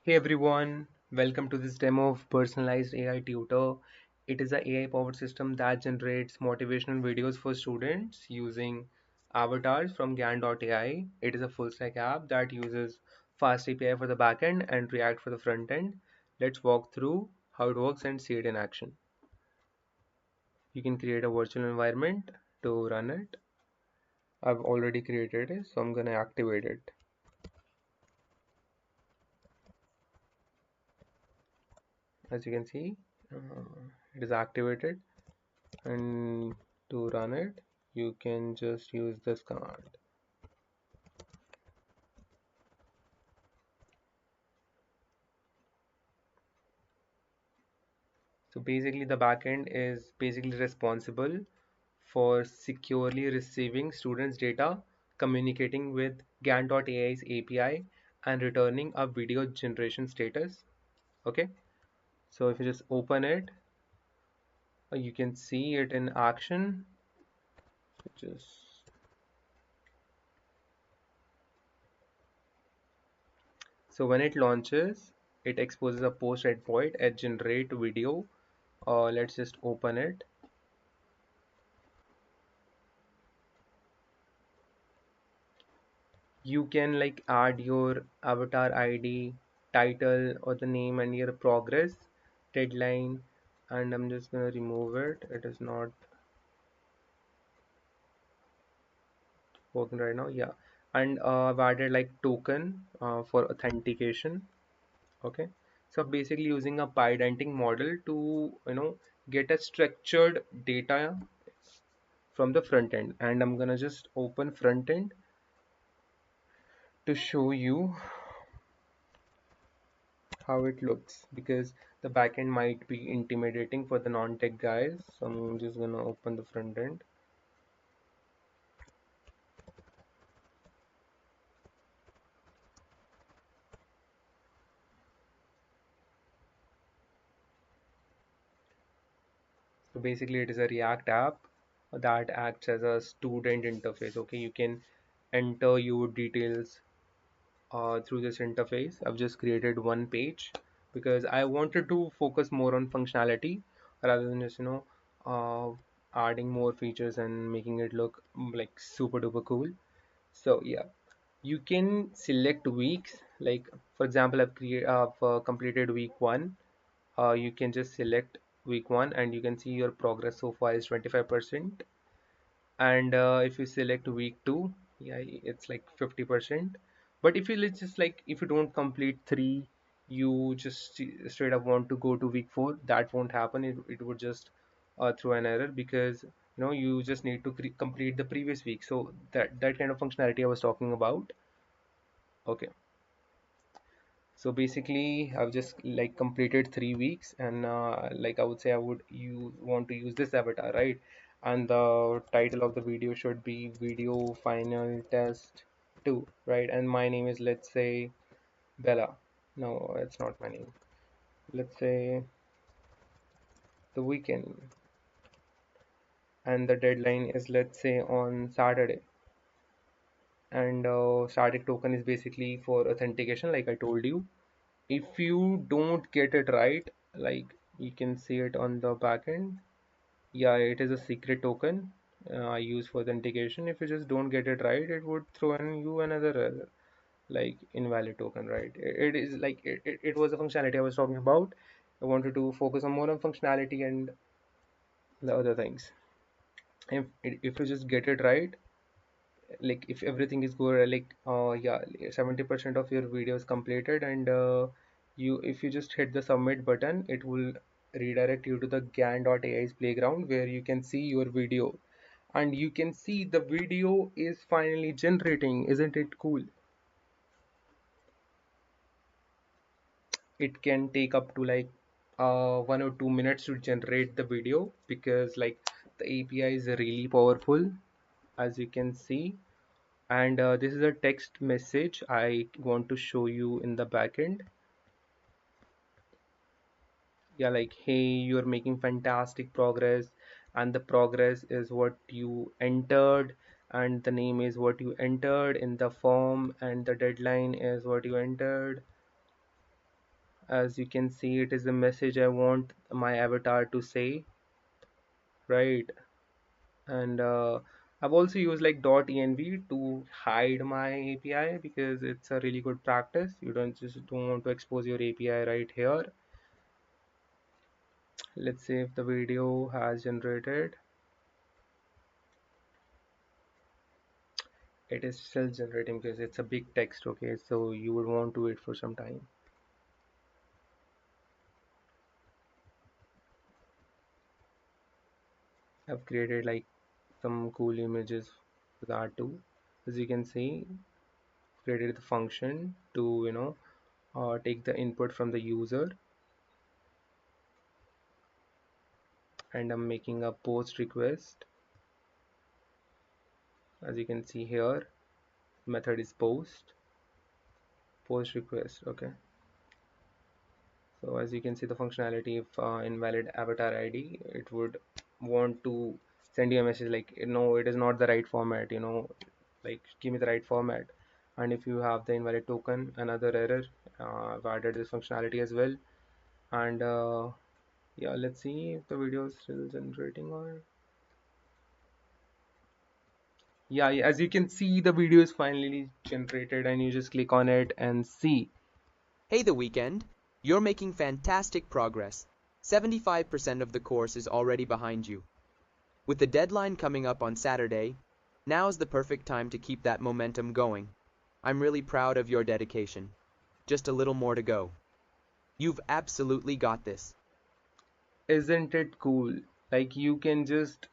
Hey everyone, welcome to this demo of personalized AI tutor. It is an AI powered system that generates motivational videos for students using avatars from Gan.ai. It is a full stack app that uses FastAPI for the backend and React for the front end. Let's walk through how it works and see it in action. You can create a virtual environment to run it. I've already created it, so I'm gonna activate it. As you can see, it is activated. And to run it you can just use this command. So basically the backend is basically responsible for securely receiving students data, communicating with Gan.ai's API, and returning a video generation status. Okay, so if you just open it, you can see it in action. So when it launches, it exposes a post endpoint at generate video. Let's just open it. You can like add your avatar ID, title, or the name and your progress, deadline, and I'm just gonna remove it. It is not working right now. Yeah, and I've added like token for authentication. Okay, so basically using a pydantic model to get a structured data from the front end, and I'm gonna just open front end to show you how it looks, because the backend might be intimidating for the non-tech guys. So I'm just gonna open the front end. So basically it is a React app that acts as a student interface. Okay, you can enter your details through this interface. I've just created one page because I wanted to focus more on functionality rather than just uh, adding more features and making it look like super duper cool. So yeah, you can select weeks. Like for example, I've completed week one. You can just select week one and you can see your progress so far is 25%. And if you select week two, yeah, it's like 50%. But if you let's just like if you don't complete three, you just straight up want to go to week four, that won't happen. It would just throw an error, because you just need to complete the previous week. So that kind of functionality I was talking about. Okay, so basically I've just like completed 3 weeks, and like I would say I would you want to use this avatar, right? And the title of the video should be video final test 2, right? And my name is, let's say, Bella. No, it's not my name. Let's say the weekend, and the deadline is, let's say, on Saturday. And static token is basically for authentication, like I told you. If you don't get it right, like you can see it on the backend, yeah, it is a secret token I use for authentication. If you just don't get it right, it would throw in you another error, like invalid token, right? It is like it was a functionality I was talking about. I wanted to focus on more on functionality and the other things. If you just get it right, like if everything is good, like yeah, 70% of your video is completed, and you if you just hit the submit button, it will redirect you to the Gan.ai's playground, where you can see your video, and you can see the video is finally generating. Isn't it cool? It can take up to like 1 or 2 minutes to generate the video, because like the API is really powerful, as you can see. And this is a text message I want to show you in the backend. Yeah, like, hey, you're making fantastic progress, and the progress is what you entered, and the name is what you entered in the form, and the deadline is what you entered. As you can see, it is the message I want my avatar to say, right? And I've also used like .env to hide my API because it's a really good practice. You don't want to expose your API right here. Let's see if the video has generated. It is still generating because it's a big text, okay? So you would want to wait for some time. I've created like some cool images for that too. As you can see, created the function to take the input from the user, and I'm making a post request. As you can see here, method is post request. Okay, so as you can see the functionality, if invalid avatar ID, it would want to send you a message like, no, it is not the right format, like give me the right format. And if you have the invalid token, another error. I've added this functionality as well. And yeah, let's see if the video is still generating. Or yeah, as you can see, the video is finally generated, and you just click on it and see. Hey, the weekend! You're making fantastic progress. 75% of the course is already behind you. With the deadline coming up on Saturday, now's the perfect time to keep that momentum going. I'm really proud of your dedication. Just a little more to go. You've absolutely got this. Isn't it cool? Like you can just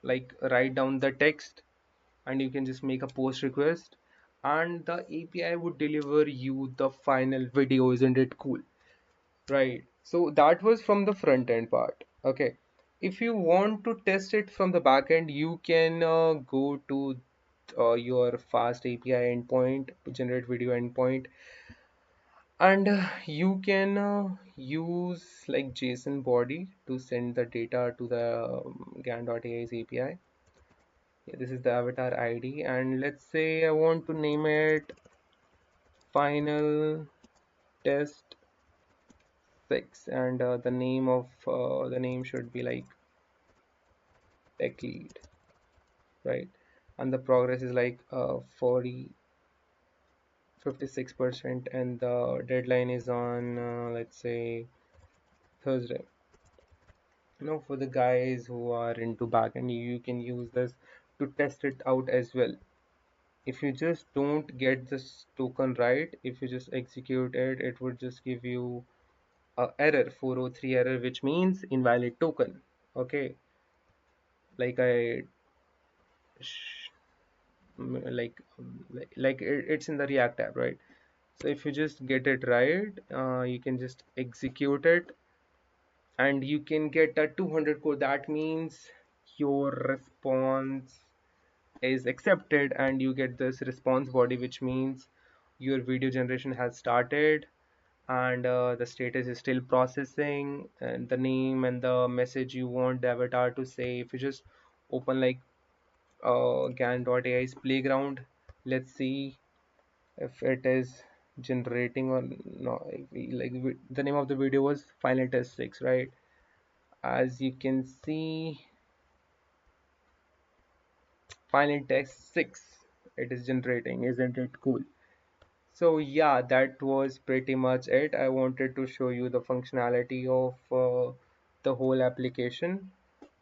like write down the text, and you can just make a post request, and the API would deliver you the final video. Isn't it cool? Right. So that was from the front end part. Okay. If you want to test it from the back end, you can go to your fast API endpoint, generate video endpoint, and you can use like JSON body to send the data to the Gan.ai's API. Yeah, this is the avatar ID, and let's say I want to name it final test 6, and the name should be like tech lead, right? And the progress is like 56%, and the deadline is on let's say Thursday. For the guys who are into backend, you can use this to test it out as well. If you just don't get this token right, if you just execute it, it would just give you a error, 403 error, which means invalid token. Okay, like I sh- it's in the React app, right? So if you just get it right, you can just execute it, and you can get a 200 code. That means your response is accepted, and you get this response body, which means your video generation has started, and the status is still processing, and the name and the message you want the avatar to say. If you just open like Gan.ai's playground, let's see if it is generating or not. The name of the video was final test 6, right? As you can see, final test 6, it is generating. Isn't it cool? So yeah, that was pretty much it. I wanted to show you the functionality of the whole application.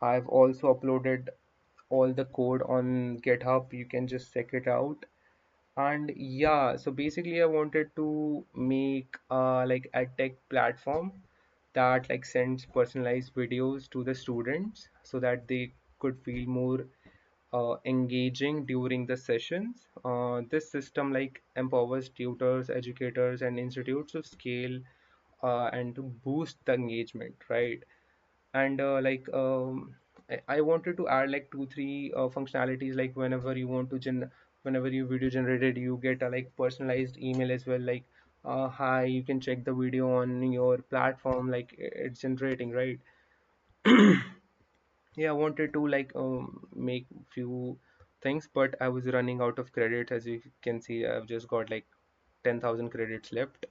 I've also uploaded all the code on GitHub. You can just check it out. And yeah, so basically I wanted to make like a tech platform that like sends personalized videos to the students so that they could feel more engaging during the sessions. This system like empowers tutors, educators, and institutes to scale and to boost the engagement, right? And I wanted to add like 2 3 functionalities, like whenever you video generated, you get a like personalized email as well, like hi, you can check the video on your platform, like it's generating, right? Yeah, I wanted to like make few things, but I was running out of credit. As you can see, I've just got like 10,000 credits left,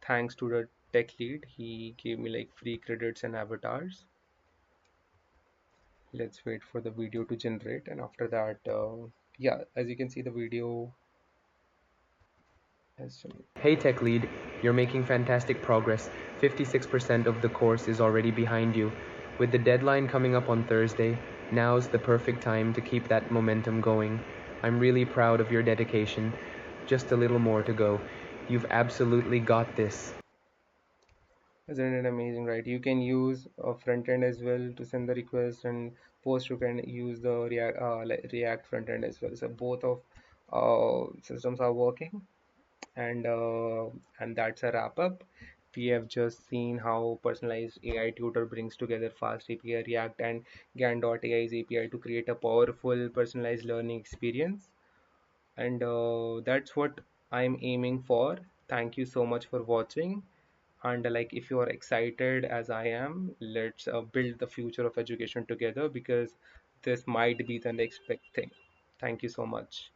thanks to the tech lead. He gave me like free credits and avatars. Let's wait for the video to generate, and after that, yeah, as you can see, the video has generated. Hey tech lead, you're making fantastic progress. 56% of the course is already behind you. With the deadline coming up on Thursday, now's the perfect time to keep that momentum going. I'm really proud of your dedication. Just a little more to go. You've absolutely got this. Isn't it amazing, right? You can use a front end as well to send the request, and post you can use the React front end as well. So both of systems are working, and that's a wrap up. We have just seen how personalized AI tutor brings together FastAPI, React, and Gan.ai's API to create a powerful personalized learning experience. And that's what I'm aiming for. Thank you so much for watching. And like, if you are excited as I am, let's build the future of education together, because this might be the next big thing. Thank you so much.